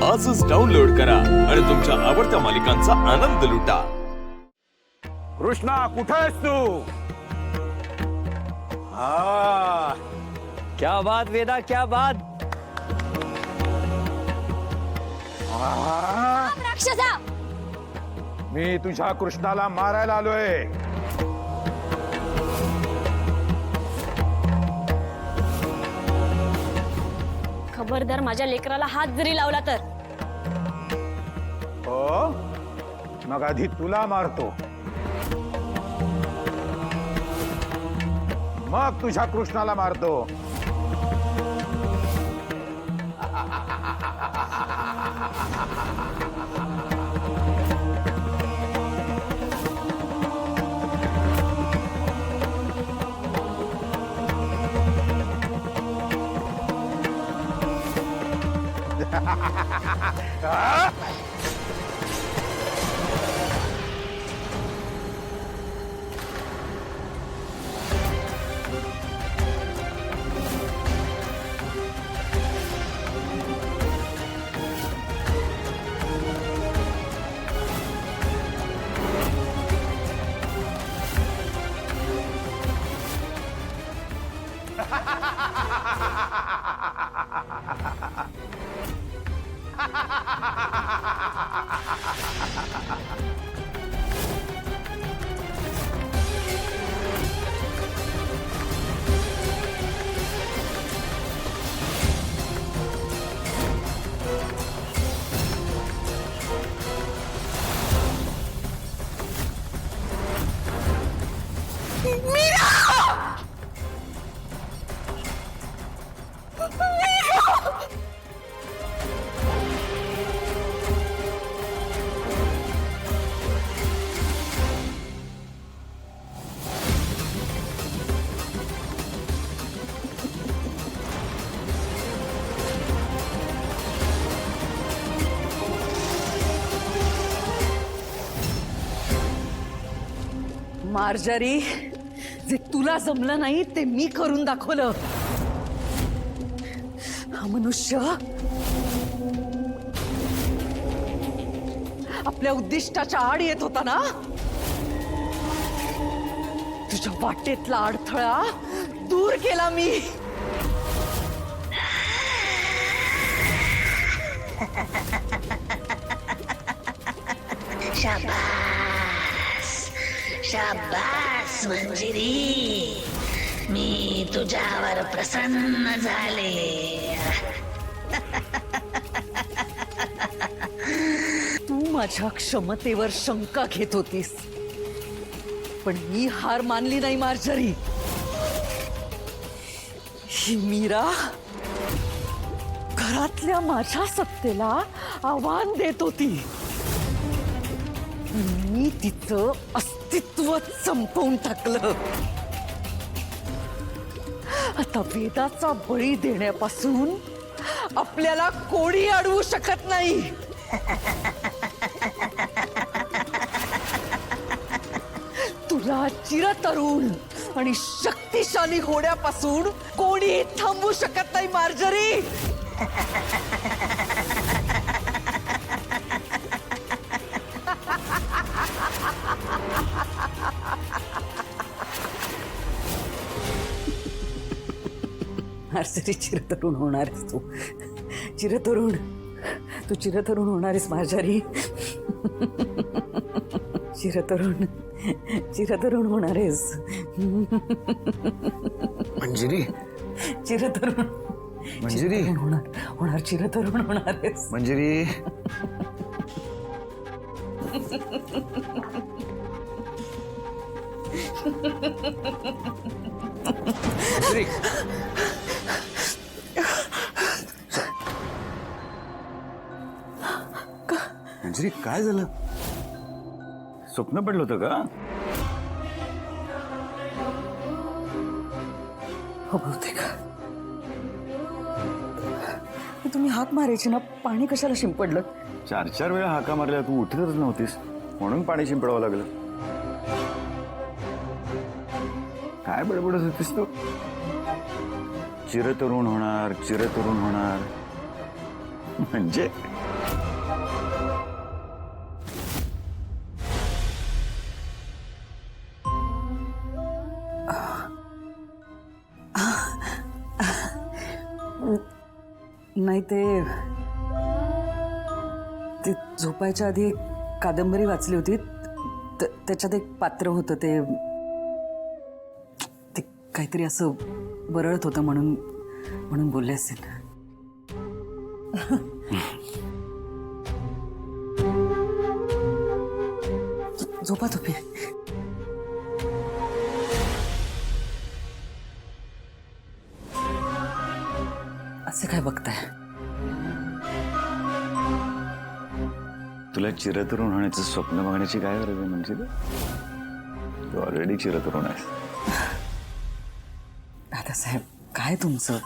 आजच डाउनलोड करा आणि तुमच्या आवडत्या मालिकांचा आनंद लुटा। कृष्णा कुठे आहेस तू? हा, क्या बात वेदा, क्या बात। राक्षसा, मी तुझ्या कृष्णाला मारायला आलोय। खबरदार माझ्या लेकराला हात जरी लावला तर। हो, मग आधी तुला मारतो, मग तुझ्या कृष्णाला मारतो। मार्जरी, जे तुला जमलं नाही ते मी करून दाखवलं। हा मनुष्य आपल्या उद्दिष्टाच्या आड येत होता ना। तुझ्या वाटेतला अडथळा दूर केला मी। शाबास मंजिरी, मी तुझ्यावर प्रसन्न झाले। तू माझ्या क्षमतेवर शंका घेत होतीस, पण मी हार मानली नाही मार्जरी। ही मीरा घरातल्या माझ्या सत्तेला आव्हान देत होती। मी तिचं अस्तित्व संपवून टाकलं। आता वेदाचा बळी देण्यापासून आपल्याला कोणी अडवू शकत नाही। तुला चिरतरुण आणि शक्तिशाली होण्यापासून कोणी थांबवू शकत नाही मार्जरी। मार्जरी, चिरतरुण होणारेस तू। चिरतरुण, तू चिरतरुण होणारेस मार्जरी। चिरतरुण, चिरतरुण होणारेस मंजिरी। चिरतरुण, मंजिरी होणार चिरतरुण होणारेस मंजिरी। मंजिरी, मंजिरी काय झालं? स्वप्न पडलं होतं का? हो बहुतेक। तुम्ही हाक मारायची ना, पाणी कशाला शिंपडलं? 4-4 वेळा हाका मारल्या, तू उठतच नव्हतीस, म्हणून पाणी शिंपडावं लागलं। काय बडबडत होतीस तू? चिरतरुण होणार, चिरतरुण होणार। म्हणजे नाही ते झोपायच्या आधी एक कादंबरी वाचली होती. त्याच्यात एक पात्र होतं ते काहीतरी असं बरळत होतं म्हणून बोलले असेल. झोपा तुम्ही. असे काय बघताय? तुला चिरतरुण होण्याचं स्वप्न बघण्याची काय गरज आहे? म्हणजे तू ऑलरेडी चिरतरुण आहेस. दादासाहेब काय तुमचं?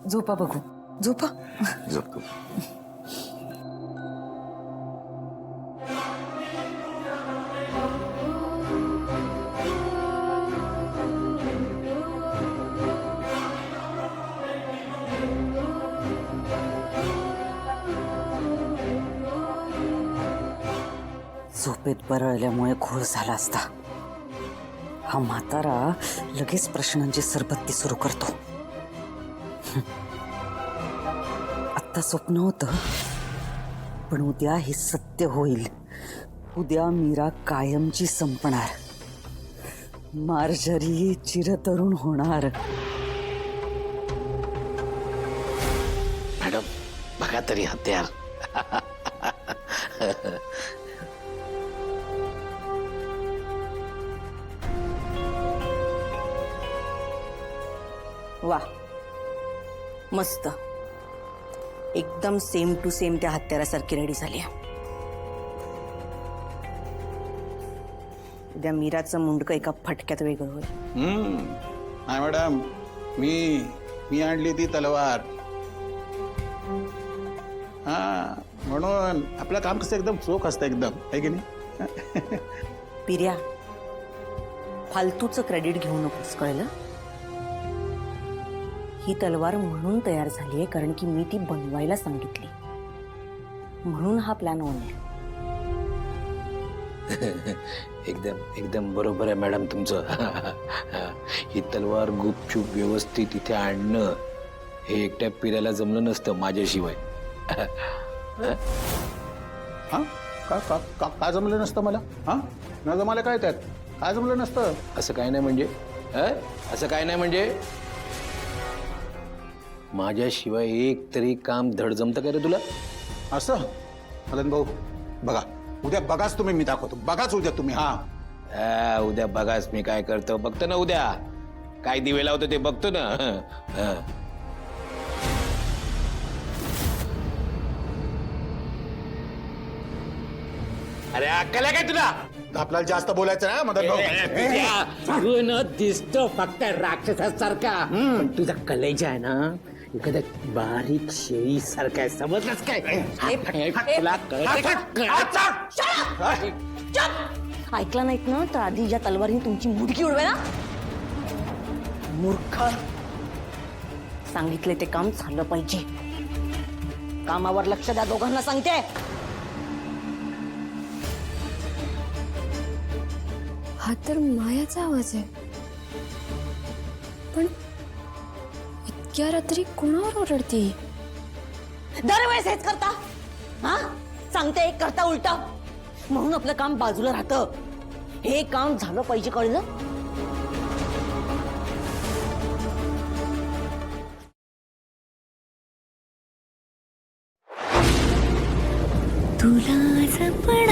झोपा बघू. झोपा. झोपतो. झोपेत बरळल्यामुळे घोळ झाला असता. हा म्हातारा लगेच प्रश्नांची सरबत्ती सुरू करतो. आत्ता स्वप्न होतं, पण उद्या हे सत्य होईल. उद्या मीरा कायमची संपणार. मार्जरी चिरतरुण होणार. मॅडम बघा तरी हत्यार. वा मस्त, एकदम सेम टू सेम त्या हत्यारासारखी रेडी झाली आहे. उद्या मीराचं मुंडकं एका फटक्यात वेगळं होईल. हा मॅडम, मी आणली ती तलवार. हा म्हणून आपलं काम कसं एकदम चोख असतं, एकदम आहे की नाही? पिर्या, फालतूचं क्रेडिट घेऊ नकोस, कळलं? ही तलवार म्हणून तयार झाली आहे कारण की मी ती बनवायला सांगितली, म्हणून हा प्लॅन ऑन आहे. एकदम बरोबर आहे मॅडम तुमचं. ही तलवार गुपचूप व्यवस्थित इथे आणणं हे एकट्या पिऱ्याला जमलं नसतं माझ्याशिवाय. हा काय जमलं नसतं मला? हा न जमायला काय त्यात? काय जमलं नसतं? असं काय नाही म्हणजे? असं काय नाही म्हणजे? माझ्याशिवाय एक तरी काम धड जमतं का रे तुला? असं मदन भाऊ बघा, उद्या बघाच तुम्ही, मी दाखवतो. बघाच उद्या तुम्ही. हा उद्या बघाच मी काय करतो बघतो ना. उद्या काय दिवे लावतो ते बघतो ना. अरे अक्कल आहे काय तुला? आपल्याला जास्त बोलायचं ना मदन भाऊ. तू न दिसतो फक्त राक्षसासारखा, पण तुझा कलेजा आहे ना एखाद्या बारीक शेळी सारखा आहे. समजलंच काय? तुला ऐकला नाहीत ना तर आधी या तलवारीने तुमची मुडकी उडवे ना. मूर्ख, सांगितले ते काम झालं पाहिजे. कामावर लक्ष द्या, दोघांना सांगते. हा तर मायाचा आवाज आहे, पण इतक्या रात्री कोणावर ओरडते? दरवेळेस हेच करता. हा सांगते एक करता उलट, म्हणून आपलं काम बाजूला राहतं. हे काम झालं पाहिजे, कळलं? तुला जपणार